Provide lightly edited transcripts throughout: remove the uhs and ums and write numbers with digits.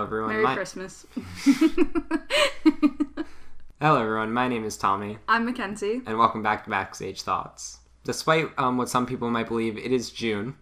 Hello, everyone. Merry Christmas. Hello, everyone. My name is Tommy. I'm Mackenzie. And welcome back to Backstage Thoughts. Despite what some people might believe, it is June.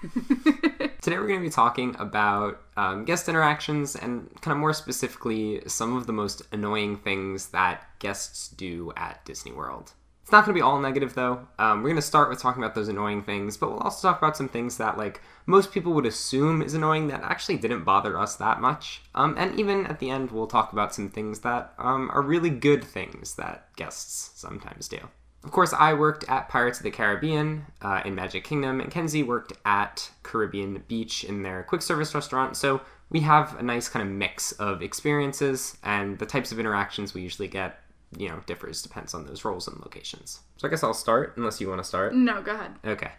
Today we're going to be talking about guest interactions and kind of more specifically some of the most annoying things that guests do at Disney World. It's not going to be all negative, though. We're going to start with talking about those annoying things, but we'll also talk about some things that, most people would assume is annoying that actually didn't bother us that much. And even at the end, we'll talk about some things that are really good things that guests sometimes do. Of course, I worked at Pirates of the Caribbean in Magic Kingdom, and Kenzie worked at Caribbean Beach in their quick service restaurant, so we have a nice kind of mix of experiences, and the types of interactions we usually get differs, depends on those roles and locations. So I guess I'll start, unless you want to start. No, go ahead. Okay.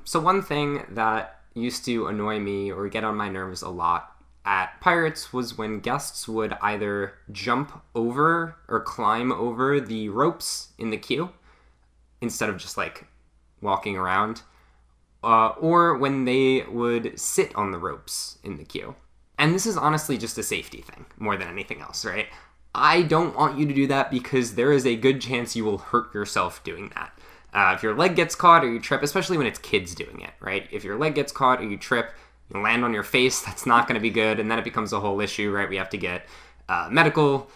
So one thing that used to annoy me or get on my nerves a lot at Pirates was when guests would either jump over or climb over the ropes in the queue instead of just walking around, or when they would sit on the ropes in the queue. And this is honestly just a safety thing more than anything else, right? I don't want you to do that because there is a good chance you will hurt yourself doing that. If your leg gets caught or you trip, especially when it's kids doing it, right? If your leg gets caught or you trip, you land on your face, that's not going to be good, and then it becomes a whole issue, right? We have to get medical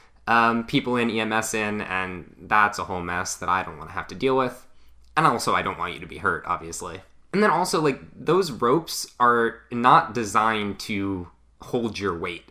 people in, EMS in, and that's a whole mess that I don't want to have to deal with. And also, I don't want you to be hurt, obviously. And then also, those ropes are not designed to hold your weight.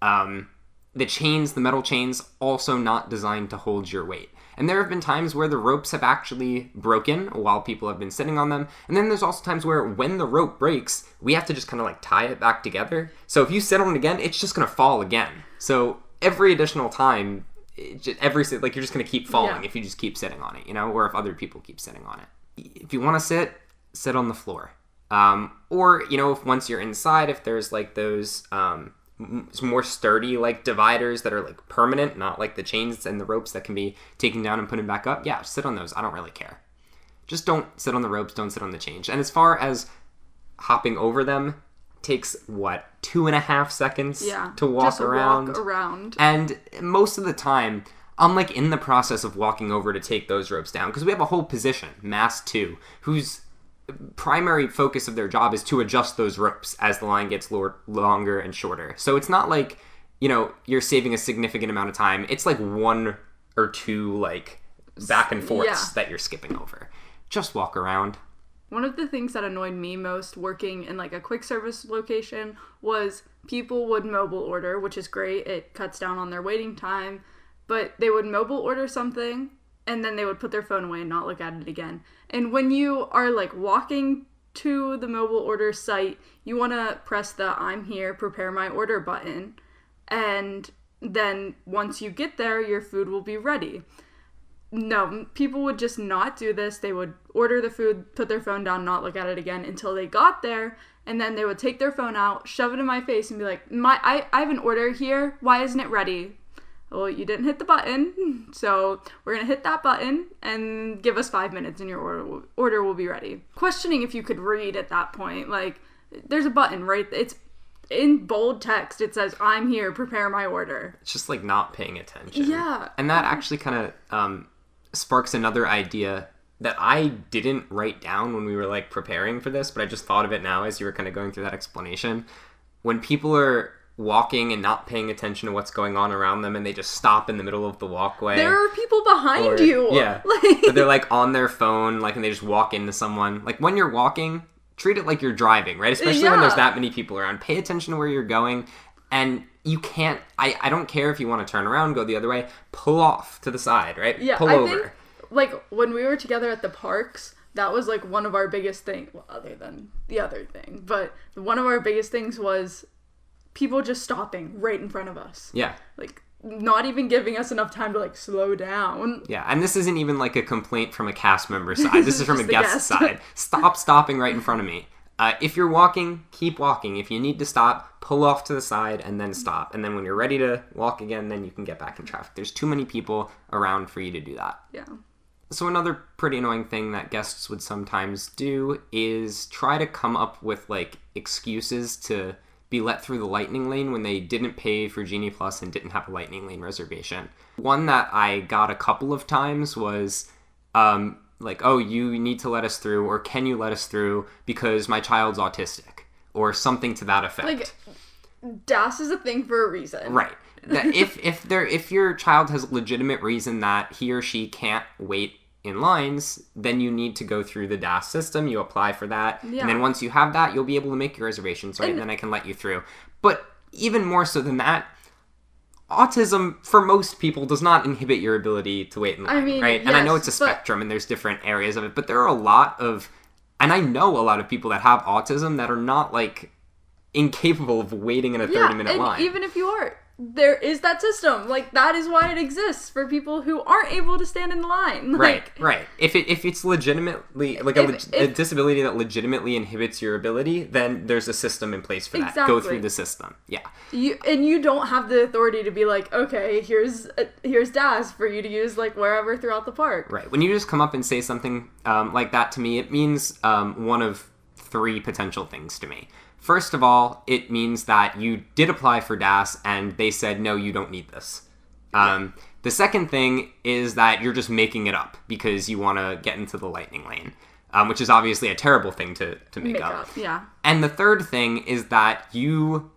The metal chains, also not designed to hold your weight. And there have been times where the ropes have actually broken while people have been sitting on them. And then there's also times where when the rope breaks, we have to just kind of tie it back together. So if you sit on it again, it's just going to fall again. So every additional time, you're just going to keep falling if you just keep sitting on it, or if other people keep sitting on it. If you want to sit on the floor. Or, if once you're inside, if there's those more sturdy dividers that are permanent, not the chains and the ropes that can be taken down and put back up, yeah, sit on those. I don't really care. Just don't sit on the ropes, don't sit on the chains. And as far as hopping over them, takes 2.5 seconds to walk around. And most of the time I'm in the process of walking over to take those ropes down, because we have a whole position, Mast 2, whose primary focus of their job is to adjust those ropes as the line gets longer and shorter. So it's not you're saving a significant amount of time. It's one or two back and forths that you're skipping over. Just walk around. One of the things that annoyed me most working in a quick service location was people would mobile order, which is great. It cuts down on their waiting time, but they would mobile order something and then they would put their phone away and not look at it again. And when you are walking to the mobile order site, you want to press the "I'm here, prepare my order" button. And then once you get there, your food will be ready. No, people would just not do this. They would order the food, put their phone down, not look at it again until they got there. And then they would take their phone out, shove it in my face and be like, I have an order here. Why isn't it ready? Well, you didn't hit the button, so we're going to hit that button and give us 5 minutes and your order will be ready. Questioning if you could read at that point. There's a button, right? It's in bold text. It says, "I'm here, prepare my order." It's just not paying attention. Yeah. And that actually kind of sparks another idea that I didn't write down when we were preparing for this, but I just thought of it now as you were kind of going through that explanation. When people are walking and not paying attention to what's going on around them and they just stop in the middle of the walkway. There are people behind you. Yeah. But they're on their phone, and they just walk into someone. When you're walking, treat it like you're driving, right? Especially when there's that many people around. Pay attention to where you're going, and you can't, I don't care if you want to turn around, go the other way, pull off to the side, right? Yeah, pull over. Think, when we were together at the parks, that was one of our biggest things, well, other than the other thing, but one of our biggest things was people just stopping right in front of us. Yeah. Not even giving us enough time to slow down. Yeah, and this isn't even a complaint from a cast member side. This is from a guest side. Stop stopping right in front of me. If you're walking, keep walking. If you need to stop, pull off to the side and then stop. And then when you're ready to walk again, then you can get back in traffic. There's too many people around for you to do that. Yeah. So another pretty annoying thing that guests would sometimes do is try to come up with excuses to be let through the Lightning Lane when they didn't pay for Genie Plus and didn't have a Lightning Lane reservation. One that I got a couple of times was like, oh, you need to let us through, or can you let us through because my child's autistic, or something to that effect. Like, DAS is a thing for a reason. Right. That if your child has a legitimate reason that he or she can't wait in lines, then you need to go through the DAS system. You apply for that. Yeah. And then once you have that, you'll be able to make your reservations, right? And then I can let you through. But even more so than that, autism, for most people, does not inhibit your ability to wait in line, right? And I know it's a spectrum and there's different areas of it, but there are a lot of, and I know a lot of people that have autism that are not, like, incapable of waiting in a 30-minute line. Even if you are, there is that system. Like, that is why it exists for people who aren't able to stand in the line. Like, right. If it's legitimately, like, a disability that legitimately inhibits your ability, then there's a system in place for that. Go through the system. Yeah. You don't have the authority to be like, okay, here's DAS for you to use, like, wherever throughout the park. Right. When you just come up and say something like that to me, it means one of three potential things to me. First of all, it means that you did apply for DAS and they said, no, you don't need this. The second thing is that you're just making it up because you want to get into the Lightning Lane, which is obviously a terrible thing to make up. Yeah. And the third thing is that you're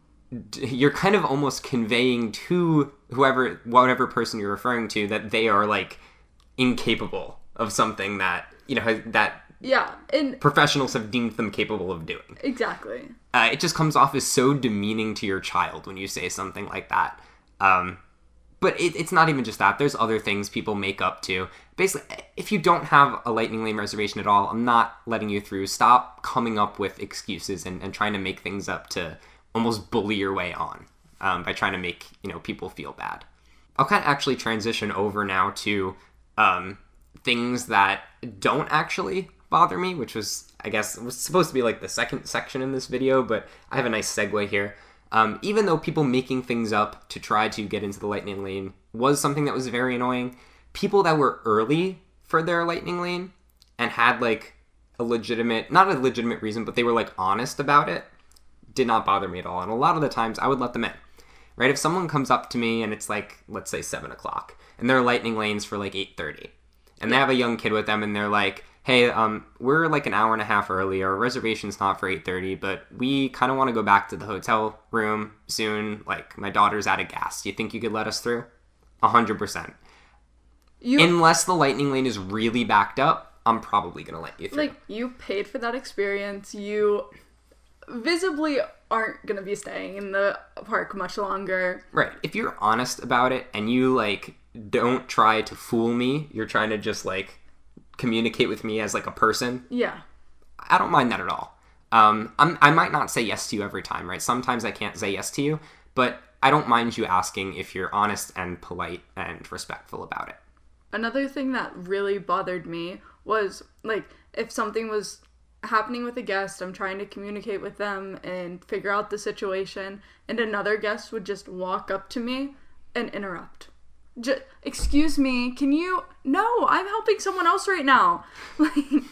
kind of almost conveying to whatever person you're referring to, that they are, like, incapable of something that, and professionals have deemed them capable of doing. Exactly. It just comes off as so demeaning to your child when you say something like that. But it's not even just that. There's other things people make up too. Basically, if you don't have a Lightning Lane reservation at all, I'm not letting you through. Stop coming up with excuses and trying to make things up to almost bully your way on by trying to make people feel bad. I'll kind of actually transition over now to things that don't actually bother me, which was, I guess, was supposed to be like the second section in this video, but I have a nice segue here. Even though people making things up to try to get into the Lightning Lane was something that was very annoying, people that were early for their Lightning Lane and had, like, not a legitimate reason, but they were, like, honest about it, did not bother me at all. And a lot of the times I would let them in, right? If someone comes up to me and it's like, let's say 7 o'clock, and their Lightning Lane's for like 8:30, and they have a young kid with them and they're like, hey, we're like an hour and a half early. Our reservation's not for 8:30, but we kind of want to go back to the hotel room soon. Like, my daughter's out of gas. Do you think you could let us through? 100%. Unless the Lightning Lane is really backed up, I'm probably going to let you through. Like, you paid for that experience. You visibly aren't going to be staying in the park much longer. Right. If you're honest about it and you, like, don't try to fool me, you're trying to just, like, communicate with me as, like, a person. Yeah. I don't mind that at all. I might not say yes to you every time, right? Sometimes I can't say yes to you, but I don't mind you asking if you're honest and polite and respectful about it. Another thing that really bothered me was, like, if something was happening with a guest, I'm trying to communicate with them and figure out the situation, and another guest would just walk up to me and interrupt. Excuse me, can you... No, I'm helping someone else right now. Like,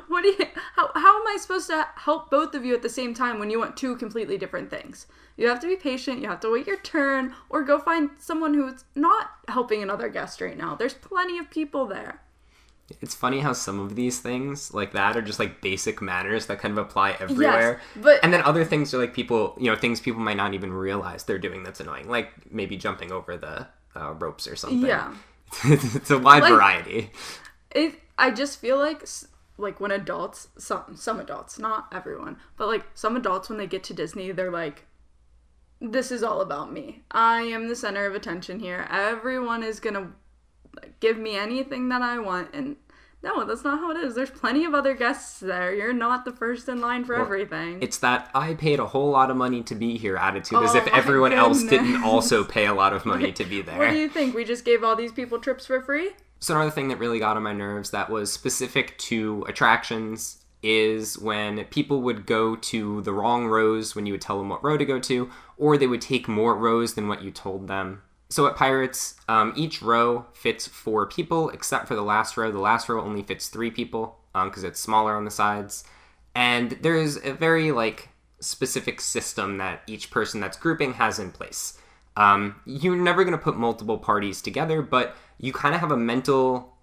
what do you... How am I supposed to help both of you at the same time when you want two completely different things? You have to be patient, you have to wait your turn, or go find someone who's not helping another guest right now. There's plenty of people there. It's funny how some of these things like that are just, like, basic manners that kind of apply everywhere. Yes, and then other things are, like, things people might not even realize they're doing that's annoying. Like, maybe jumping over the ropes or something. Yeah. It's a wide variety. I just feel like when adults, some adults, not everyone, but, like, some adults, when they get to Disney, they're like, this is all about me. I am the center of attention here. Everyone is gonna give me anything that I want. And no, that's not how it is. There's plenty of other guests there. You're not the first in line for everything. It's that I paid a whole lot of money to be here attitude, as if everyone else didn't also pay a lot of money to be there. What do you think? We just gave all these people trips for free? So another thing that really got on my nerves that was specific to attractions is when people would go to the wrong rows when you would tell them what row to go to, or they would take more rows than what you told them. So at Pirates, each row fits 4 people, except for the last row. The last row only fits 3 people, because it's smaller on the sides. And there's a very, like, specific system that each person that's grouping has in place. You're never going to put multiple parties together, but you kind of have a mental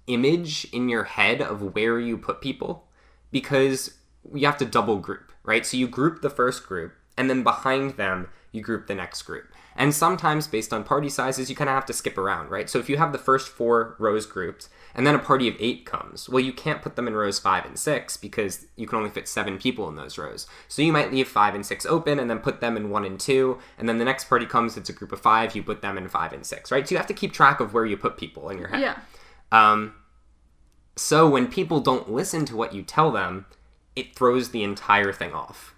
image in your head of where you put people, because you have to double group, right? So you group the first group, and then behind them, you group the next group. And sometimes, based on party sizes, you kind of have to skip around, right? So if you have the first 4 rows grouped, and then a party of 8 comes, well, you can't put them in rows 5 and 6 because you can only fit 7 people in those rows. So you might leave 5 and 6 open and then put them in 1 and 2, and then the next party comes, it's a group of 5, you put them in 5 and 6, right? So you have to keep track of where you put people in your head. Yeah. So when people don't listen to what you tell them, it throws the entire thing off.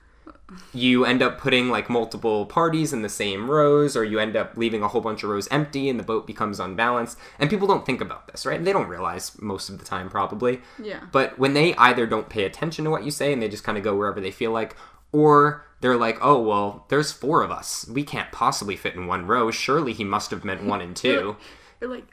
You end up putting like multiple parties in the same rows, or you end up leaving a whole bunch of rows empty and the boat becomes unbalanced. And people don't think about this, right? They don't realize most of the time, probably. Yeah. But when they either don't pay attention to what you say and they just kind of go wherever they feel like, or they're like, oh, well, there's 4 of us. We can't possibly fit in one row. Surely he must have meant 1 and 2. You're like,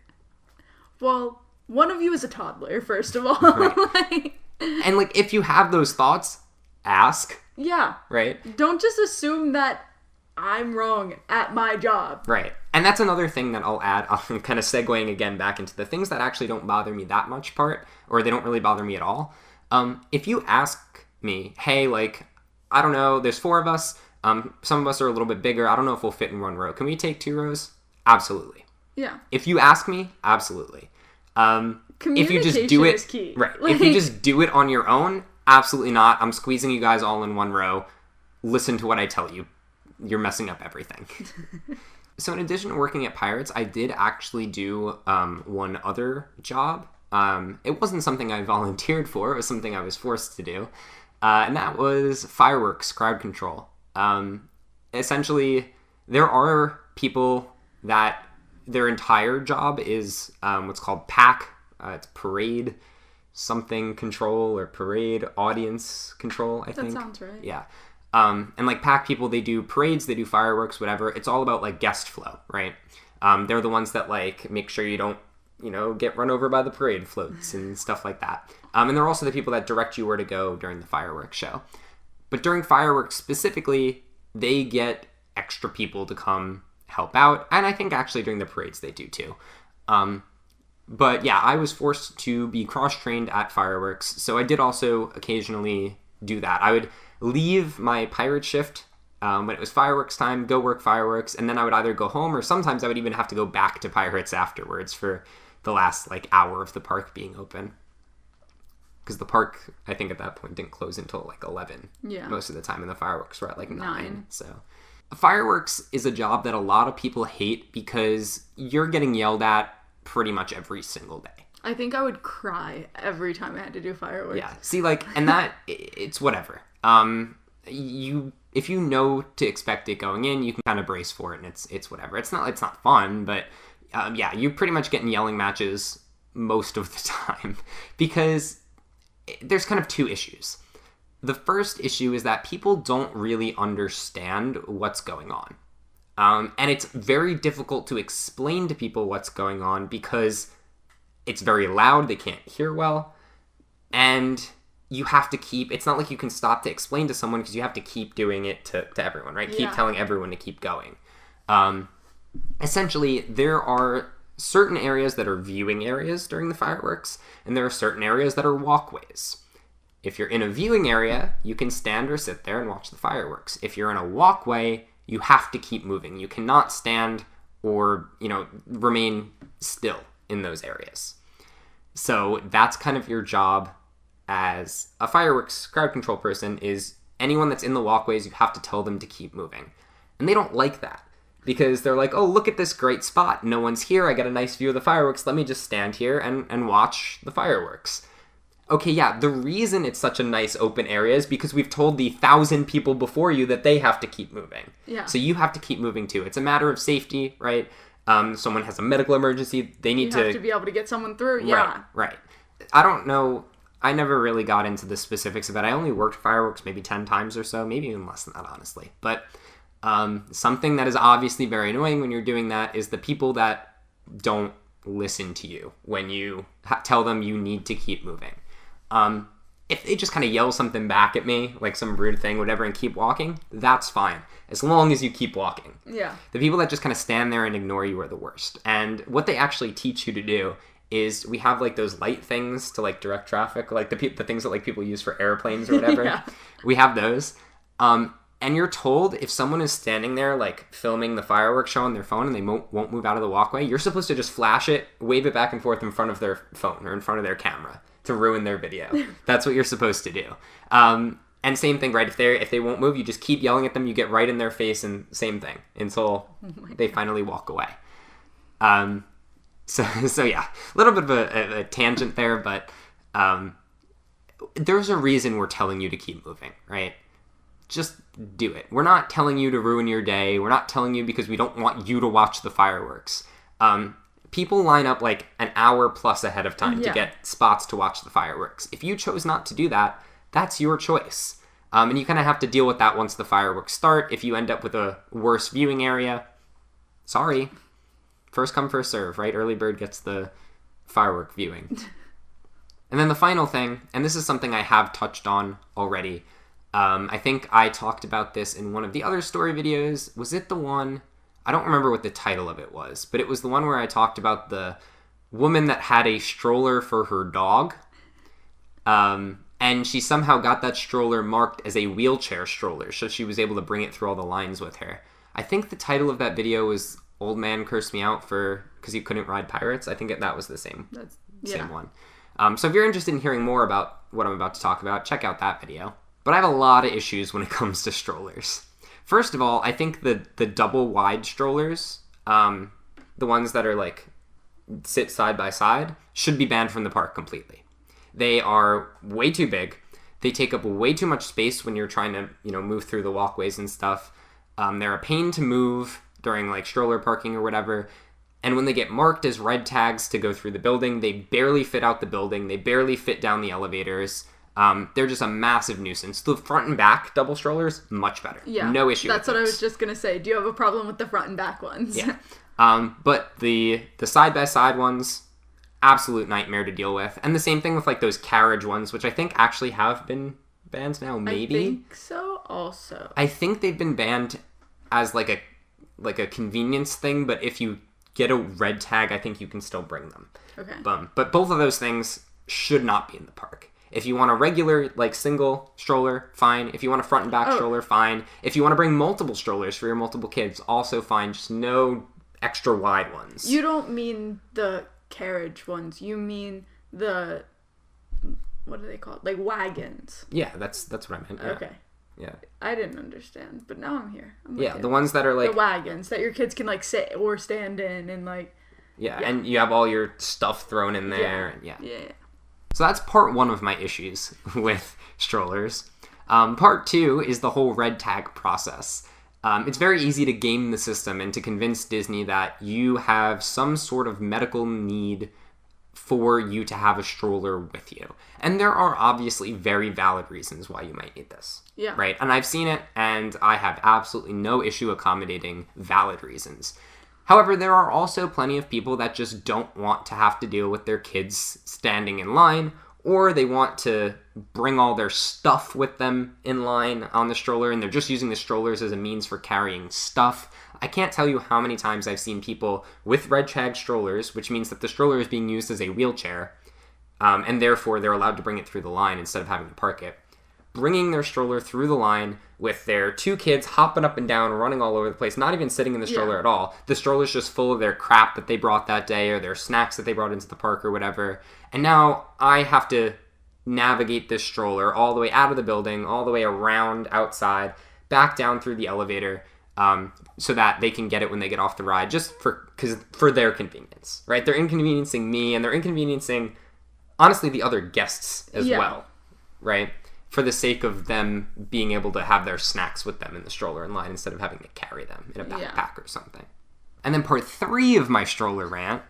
well, one of you is a toddler, first of all. Right. And like, if you have those thoughts, ask. Yeah. Right? Don't just assume that I'm wrong at my job. Right. And that's another thing that I'll add. I'm kind of segueing again back into the things that actually don't bother me that much part, or they don't really bother me at all. If you ask me, hey, like, I don't know, there's 4 of us. Some of us are a little bit bigger. I don't know if we'll fit in 1 row. Can we take 2 rows? Absolutely. Yeah. If you ask me, absolutely. If you just do it, is key. Right. If you just do it on your own, absolutely not. I'm squeezing you guys all in 1 row. Listen to what I tell you. You're messing up everything. So in addition to working at Pirates, I did actually do one other job. It wasn't something I volunteered for. It was something I was forced to do. And that was fireworks crowd control. Essentially, there are people that their entire job is what's called PAC. It's parade something control, or parade audience control, I think. That sounds right. Yeah. And like PAC people, they do parades, they do fireworks, whatever. It's all about like guest flow, right? They're the ones that like make sure you don't, get run over by the parade floats and stuff like that. And they're also the people that direct you where to go during the fireworks show. But during fireworks specifically, they get extra people to come help out. And I think actually during the parades they do too. But yeah, I was forced to be cross-trained at fireworks. So I did also occasionally do that. I would leave my pirate shift when it was fireworks time, go work fireworks, and then I would either go home, or sometimes I would even have to go back to Pirates afterwards for the last like hour of the park being open. Because the park, I think at that point, didn't close until like 11 most of the time, and the fireworks were at like 9. So fireworks is a job that a lot of people hate because you're getting yelled at pretty much every single day. I think I would cry every time I had to do fireworks. Yeah. See, like, and that, it's whatever. If you know to expect it going in, you can kind of brace for it, and it's whatever. It's not fun, but yeah, you're pretty much getting yelling matches most of the time because there's kind of 2 issues. The first issue is that people don't really understand what's going on. And it's very difficult to explain to people what's going on because it's very loud, they can't hear well, and you have to keep, it's not like you can stop to explain to someone because you have to keep doing it to everyone, right? Yeah. Keep telling everyone to keep going. Essentially, there are certain areas that are viewing areas during the fireworks, and there are certain areas that are walkways. If you're in a viewing area, you can stand or sit there and watch the fireworks. If you're in a walkway, you have to keep moving. You cannot stand or, remain still in those areas. So that's kind of your job as a fireworks crowd control person, is anyone that's in the walkways, you have to tell them to keep moving. And they don't like that because they're like, oh, look at this great spot. No one's here. I got a nice view of the fireworks. Let me just stand here and watch the fireworks. Okay, yeah, the reason it's such a nice open area is because we've told the 1,000 people before you that they have to keep moving. Yeah. So you have to keep moving too. It's a matter of safety, right? Someone has a medical emergency, they need You have to be able to get someone through. Yeah. Right. I don't know. I never really got into the specifics of it. I only worked fireworks maybe 10 times or so, maybe even less than that, honestly. But something that is obviously very annoying when you're doing that is the people that don't listen to you when you tell them you need to keep moving. If they just kind of yell something back at me, like some rude thing, whatever, and keep walking, that's fine. As long as you keep walking. Yeah. The people that just kind of stand there and ignore you are the worst. And what they actually teach you to do is we have like those light things to like direct traffic, like the things that like people use for airplanes or whatever. Yeah. We have those. And you're told if someone is standing there like filming the fireworks show on their phone and they won't move out of the walkway, you're supposed to just flash it, wave it back and forth in front of their phone or in front of their camera to ruin their video. That's what you're supposed to do. And same thing, right? If they won't move, you just keep yelling at them. You get right in their face, and same thing until they finally walk away. So yeah, a little bit of a tangent there, but there's a reason we're telling you to keep moving, right? Just do it. We're not telling you to ruin your day. We're not telling you because we don't want you to watch the fireworks. People line up like an hour plus ahead of time to get spots to watch the fireworks. If you chose not to do that, that's your choice. And you kind of have to deal with that once the fireworks start. If you end up with a worse viewing area, sorry. First come, first serve, right? Early bird gets the firework viewing. And then the final thing, and this is something I have touched on already. I think I talked about this in one of the other story videos. Was it the one... I don't remember what the title of it was, but it was the one where I talked about the woman that had a stroller for her dog. And she somehow got that stroller marked as a wheelchair stroller, so she was able to bring it through all the lines with her. I think the title of that video was Old Man Cursed Me Out because he couldn't ride pirates. I think that was the same one. So if you're interested in hearing more about what I'm about to talk about, check out that video. But I have a lot of issues when it comes to strollers. First of all, I think the double wide strollers, the ones that are like sit side by side, should be banned from the park completely. They are way too big. They take up way too much space when you're trying to, move through the walkways and stuff. They're a pain to move during like stroller parking or whatever. And when they get marked as red tags to go through the building, they barely fit out the building. They barely fit down the elevators. They're just a massive nuisance. The front and back double strollers, much better. Yeah, no issue That's what I was just going to say. Do you have a problem with the front and back ones? Yeah. But the side-by-side ones, absolute nightmare to deal with. And the same thing with like those carriage ones, which I think actually have been banned now, maybe? I think so also. I think they've been banned as like a convenience thing, but if you get a red tag, I think you can still bring them. Okay. But both of those things should not be in the park. If you want a regular, like, single stroller, fine. If you want a front and back stroller, fine. If you want to bring multiple strollers for your multiple kids, also fine. Just no extra wide ones. You don't mean the carriage ones. You mean the, what are they called? Like, wagons. Yeah, that's what I meant. Yeah. Okay. Yeah. I didn't understand, but now I'm here. The ones that are, like... The wagons that your kids can, like, sit or stand in and, like... Yeah, and you have all your stuff thrown in there. Yeah. So that's part one of my issues with strollers. Part two is the whole red tag process. It's very easy to game the system and to convince Disney that you have some sort of medical need for you to have a stroller with you. And there are obviously very valid reasons why you might need this. Yeah. Right? And I've seen it, and I have absolutely no issue accommodating valid reasons. However, there are also plenty of people that just don't want to have to deal with their kids standing in line, or they want to bring all their stuff with them in line on the stroller, and they're just using the strollers as a means for carrying stuff. I can't tell you how many times I've seen people with red tag strollers, which means that the stroller is being used as a wheelchair, and therefore they're allowed to bring it through the line instead of having to park it, bringing their stroller through the line with their two kids hopping up and down, running all over the place, not even sitting in the stroller at all. The stroller's just full of their crap that they brought that day or their snacks that they brought into the park or whatever. And now I have to navigate this stroller all the way out of the building, all the way around outside, back down through the elevator, so that they can get it when they get off the ride, just for their convenience, right? They're inconveniencing me, and they're inconveniencing, honestly, the other guests as well, right? For the sake of them being able to have their snacks with them in the stroller in line instead of having to carry them in a backpack or something. And then part three of my stroller rant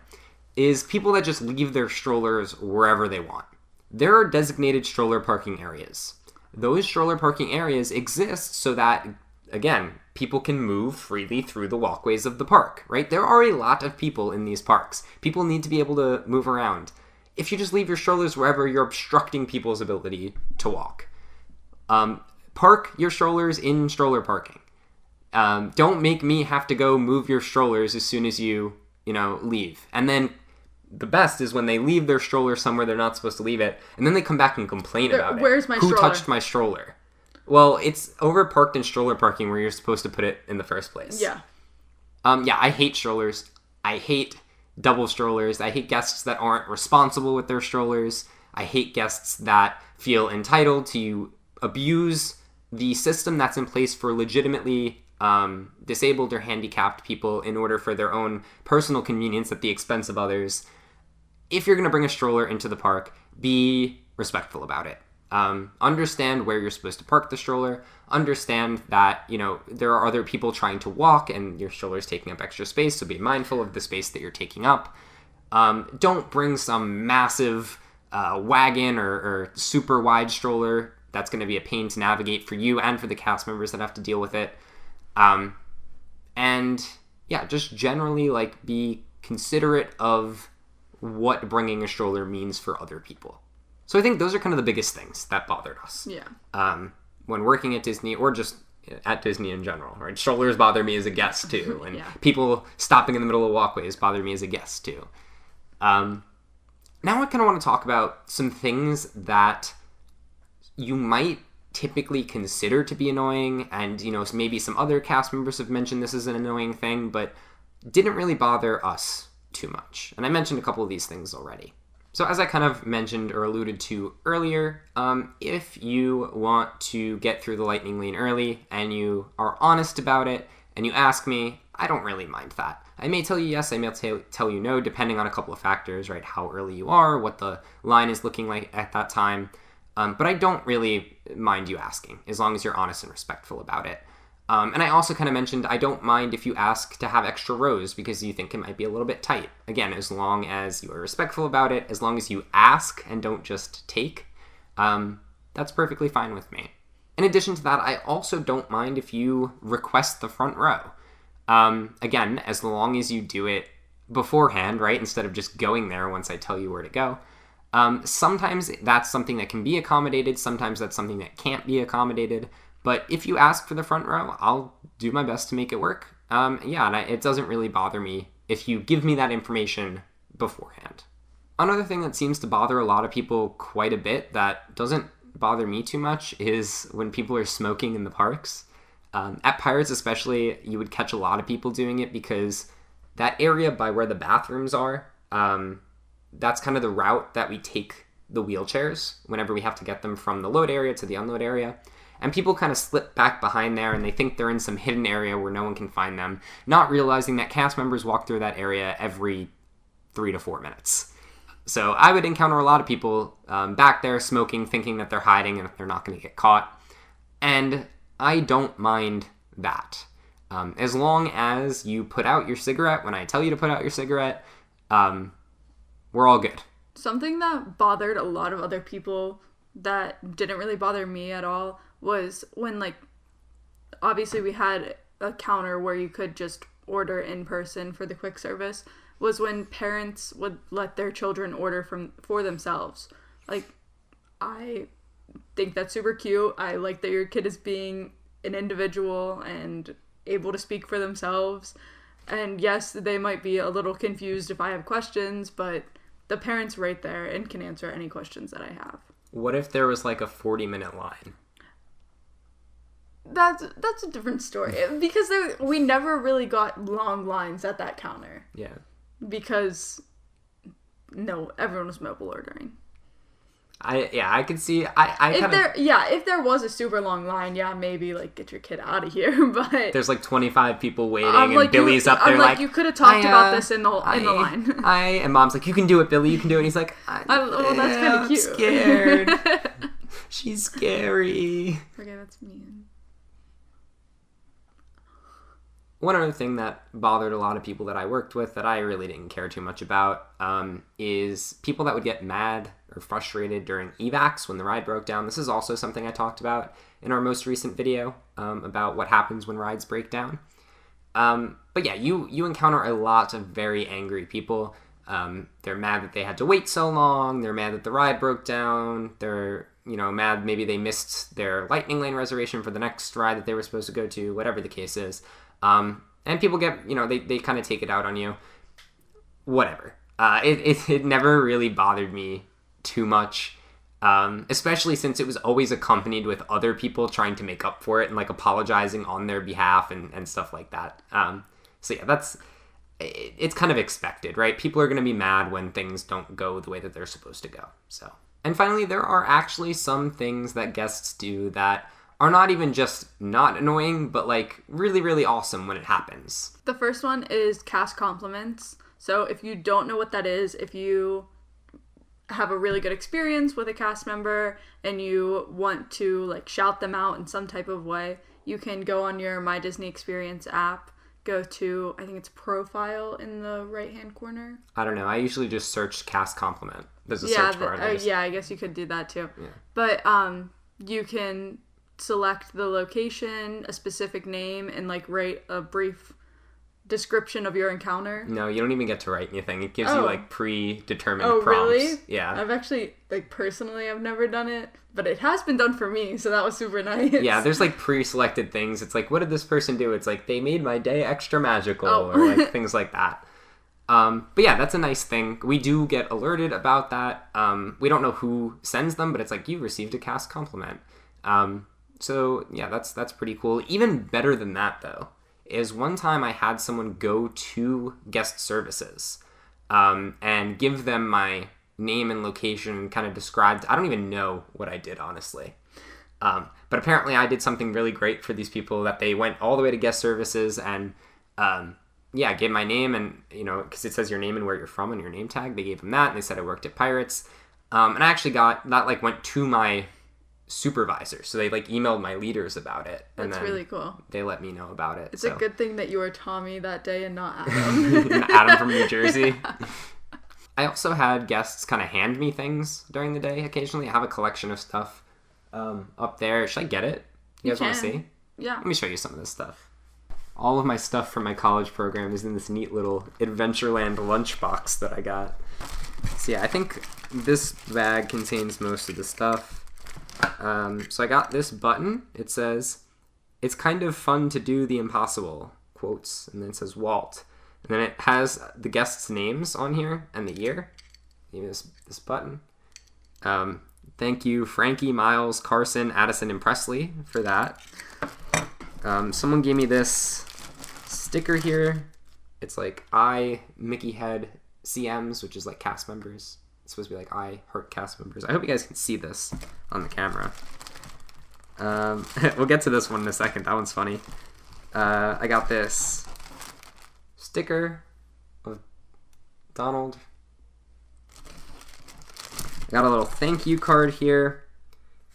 is people that just leave their strollers wherever they want. There are designated stroller parking areas. Those stroller parking areas exist so that, again, people can move freely through the walkways of the park, right? There are a lot of people in these parks. People need to be able to move around. if you just leave your strollers wherever, you're obstructing people's ability to walk. Park your strollers in stroller parking. Don't make me have to go move your strollers as soon as you leave. And then the best is when they leave their stroller somewhere they're not supposed to leave it, and then they come back and complain about it. Where's my Who stroller? touched my stroller? Well, it's over parked in stroller parking where you're supposed to put it in the first place. Yeah. I hate strollers. I hate double strollers. I hate guests that aren't responsible with their strollers. I hate guests that feel entitled to abuse the system that's in place for legitimately disabled or handicapped people in order for their own personal convenience at the expense of others. If you're going to bring a stroller into the park, be respectful about it. Understand where you're supposed to park the stroller. Understand that, there are other people trying to walk and your stroller is taking up extra space, so be mindful of the space that you're taking up. Don't bring some massive wagon or super wide stroller that's going to be a pain to navigate for you and for the cast members that have to deal with it. Just generally, be considerate of what bringing a stroller means for other people. So I think those are kind of the biggest things that bothered us. Yeah. When working at Disney, or just at Disney in general, right? Strollers bother me as a guest too, and people stopping in the middle of walkways bother me as a guest too. Now I kind of want to talk about some things that you might typically consider to be annoying, and maybe some other cast members have mentioned this as an annoying thing, but didn't really bother us too much. And I mentioned a couple of these things already. So as I kind of mentioned or alluded to earlier, if you want to get through the lightning lane early and you are honest about it and you ask me, I don't really mind that. I may tell you yes, I may tell you no, depending on a couple of factors, right? How early you are, what the line is looking like at that time. But I don't really mind you asking, as long as you're honest and respectful about it. And I also kind of mentioned I don't mind if you ask to have extra rows because you think it might be a little bit tight. Again, as long as you are respectful about it, as long as you ask and don't just take, that's perfectly fine with me. In addition to that, I also don't mind if you request the front row. Again, as long as you do it beforehand, right, instead of just going there once I tell you where to go. Sometimes that's something that can be accommodated, sometimes that's something that can't be accommodated. But if you ask for the front row, I'll do my best to make it work. It doesn't really bother me if you give me that information beforehand. Another thing that seems to bother a lot of people quite a bit that doesn't bother me too much is when people are smoking in the parks. At Pirates especially, you would catch a lot of people doing it because that area by where the bathrooms are, that's kind of the route that we take the wheelchairs whenever we have to get them from the load area to the unload area. And people kind of slip back behind there and they think they're in some hidden area where no one can find them, not realizing that cast members walk through that area every 3 to 4 minutes. So I would encounter a lot of people back there smoking, thinking that they're hiding and they're not going to get caught. And I don't mind that. As long as you put out your cigarette when I tell you to put out your cigarette, we're all good. Something that bothered a lot of other people that didn't really bother me at all was when, obviously we had a counter where you could just order in person for the quick service, was when parents would let their children order for themselves. I think that's super cute. I like that your kid is being an individual and able to speak for themselves. And yes, they might be a little confused if I have questions, but the parent's right there and can answer any questions that I have. What if there was a 40-minute line? That's a different story. Because we never really got long lines at that counter. Yeah. Because, no, everyone was mobile ordering. I could see. If there was a super long line, maybe get your kid out of here. But there's 25 people waiting, and Billy's up there you could have talked about this in the line. And Mom's like, you can do it, Billy. You can do it. And he's like, that's kind of cute. I'm scared. She's scary. Okay, that's mean. One other thing that bothered a lot of people that I worked with that I really didn't care too much about is people that would get mad or frustrated during evacs when the ride broke down. This is also something I talked about in our most recent video about what happens when rides break down. But yeah, you encounter a lot of very angry people. They're mad that they had to wait so long. They're mad that the ride broke down. They're, mad maybe they missed their lightning lane reservation for the next ride that they were supposed to go to, whatever the case is. And people get, they kind of take it out on you. Whatever. It never really bothered me too much, especially since it was always accompanied with other people trying to make up for it and like apologizing on their behalf and stuff like that. So yeah, it's kind of expected, right? People are going to be mad when things don't go the way that they're supposed to go. So, and finally, there are actually some things that guests do that are not even just not annoying, but like really, really awesome when it happens. The first one is cast compliments. So if you don't know what that is, if you have a really good experience with a cast member and you want to like shout them out in some type of way, you can go on your My Disney Experience app, go to, I think it's profile in the right-hand corner. I don't know. I usually just search cast compliment. There's a search bar. Yeah, I guess you could do that too. Yeah. But you can select the location, a specific name, and like write a brief description of your encounter. No, you don't even get to write anything. It gives you like predetermined prompts. Really? Yeah. I've actually, like personally, I've never done it, but it has been done for me, so that was super nice. Yeah, there's like pre-selected things. It's like, what did this person do? It's like, they made my day extra magical, or like things like that. But yeah, that's a nice thing. We do get alerted about that. We don't know who sends them, but it's like, you received a cast compliment. So yeah, that's pretty cool. Even better than that, though, is one time I had someone go to guest services and give them my name and location, kind of described. I don't even know what I did, honestly. But apparently I did something really great for these people, that they went all the way to guest services and, gave my name and, because it says your name and where you're from on your name tag. They gave them that, and they said I worked at Pirates. And I actually got, that like went to my supervisor, so they like emailed my leaders about it, and that's really cool. They let me know about it. It's a good thing that you were Tommy that day and not Adam. Adam from New Jersey. Yeah. I also had guests kind of hand me things during the day occasionally. I have a collection of stuff up there. Should I get it? You guys want to see? Yeah. Let me show you some of this stuff. All of my stuff from my college program is in this neat little Adventureland lunchbox that I got. So yeah, I think this bag contains most of the stuff. So I got this button. It says, "It's kind of fun to do the impossible," quotes, and then it says Walt. And then it has the guests' names on here and the year. Even this button. Thank you, Frankie, Miles, Carson, Addison, and Presley for that. Someone gave me this sticker here. It's like Mickey Head CMs, which is like cast members. It's supposed to be like I heart cast members. I hope you guys can see this on the camera. We'll get to this one in a second. That one's funny. I got this sticker of Donald. I got a little thank you card here.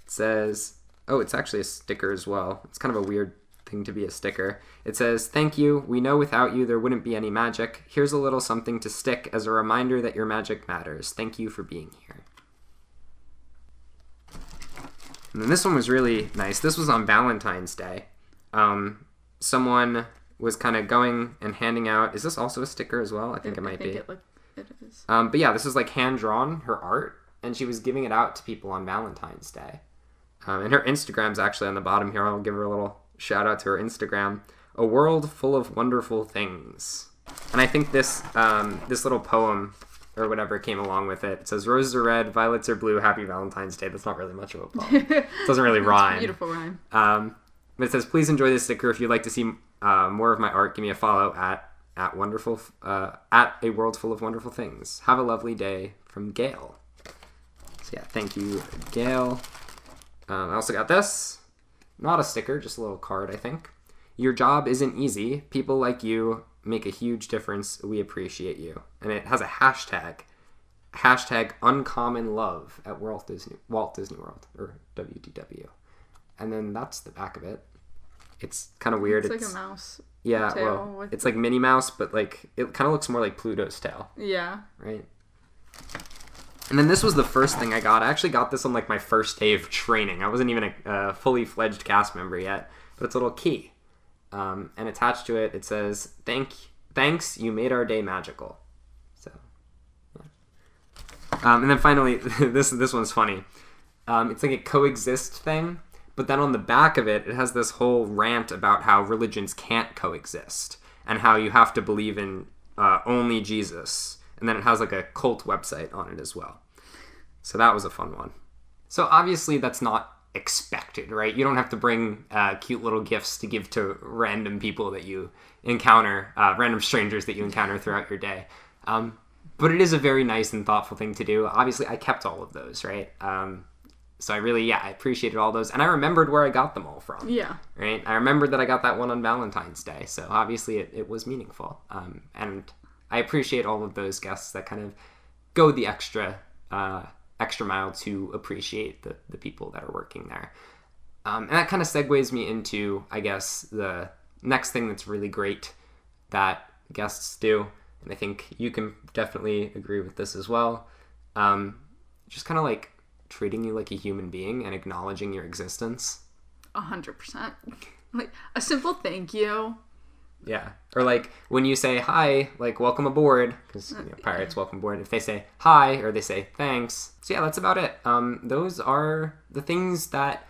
It says, it's actually a sticker as well. It's kind of a weird thing to be a sticker. It says, "Thank you. We know without you there wouldn't be any magic. Here's a little something to stick as a reminder that your magic matters. Thank you for being here." And then this one was really nice. This was on Valentine's Day. Someone was kind of going and handing out. Is this also a sticker as well? I think it might be. It is. But yeah, this is like hand-drawn, her art, and she was giving it out to people on Valentine's Day. And her Instagram's actually on the bottom here. I'll give her a little shout out to her Instagram. "A world full of wonderful things." And I think this little poem or whatever came along with it. It says, "Roses are red, violets are blue, happy Valentine's Day." That's not really much of a poem. It doesn't really rhyme. It's a beautiful rhyme. But it says, "Please enjoy this sticker. If you'd like to see more of my art, give me a follow at a world full of wonderful things. Have a lovely day, from Gail." So yeah, thank you, Gail. I also got this. Not a sticker, just a little card, I think. "Your job isn't easy. People like you make a huge difference. We appreciate you." And it has a hashtag. #uncommon love at Walt Disney World, or WDW. And then that's the back of it. It's kind of weird. It's like a mouse. Yeah, tail well, it's like Minnie Mouse, but like it kind of looks more like Pluto's tail. Yeah. Right? And then this was the first thing I got. I actually got this on like my first day of training. I wasn't even a fully fledged cast member yet, but it's a little key. And attached to it, it says, "Thanks, you made our day magical." So And then finally, this one's funny. It's like a coexist thing, but then on the back of it, it has this whole rant about how religions can't coexist and how you have to believe in only Jesus. And then it has like a cult website on it as well. So that was a fun one. So obviously that's not expected, right? You don't have to bring cute little gifts to give to random people that you encounter, random strangers that you encounter throughout your day. But it is a very nice and thoughtful thing to do. Obviously, I kept all of those, right? So I appreciated all those. And I remembered where I got them all from. Yeah. Right? I remembered that I got that one on Valentine's Day. So obviously it was meaningful. And I appreciate all of those guests that kind of go the extra mile to appreciate the people that are working there. And that kind of segues me into, I guess, the next thing that's really great that guests do. And I think you can definitely agree with this as well. Just kind of like treating you like a human being and acknowledging your existence. 100%. Like a simple thank you. Yeah. Or like when you say hi, like welcome aboard, because pirates welcome aboard. If they say hi or they say thanks. So yeah, that's about it. Those are the things that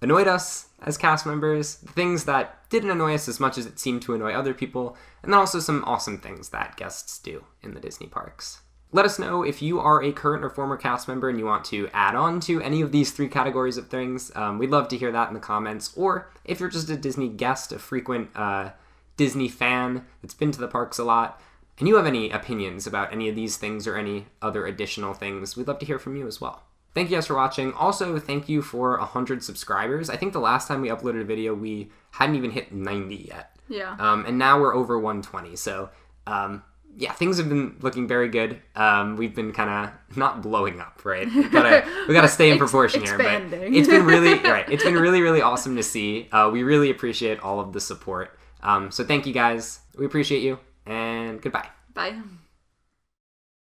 annoyed us as cast members, the things that didn't annoy us as much as it seemed to annoy other people, and then also some awesome things that guests do in the Disney parks. Let us know if you are a current or former cast member and you want to add on to any of these 3 categories of things. We'd love to hear that in the comments. Or if you're just a Disney guest, a frequent Disney fan that's been to the parks a lot, and you have any opinions about any of these things or any other additional things, we'd love to hear from you as well. Thank you guys for watching. Also, thank you for 100 subscribers. I think the last time we uploaded a video, we hadn't even hit 90 yet. Yeah. And now we're over 120. So, yeah, things have been looking very good. We've been kind of not blowing up, right? We gotta stay in proportion here. But it's been really, it's been really, really awesome to see. We really appreciate all of the support. So thank you guys. We appreciate you, and goodbye. Bye.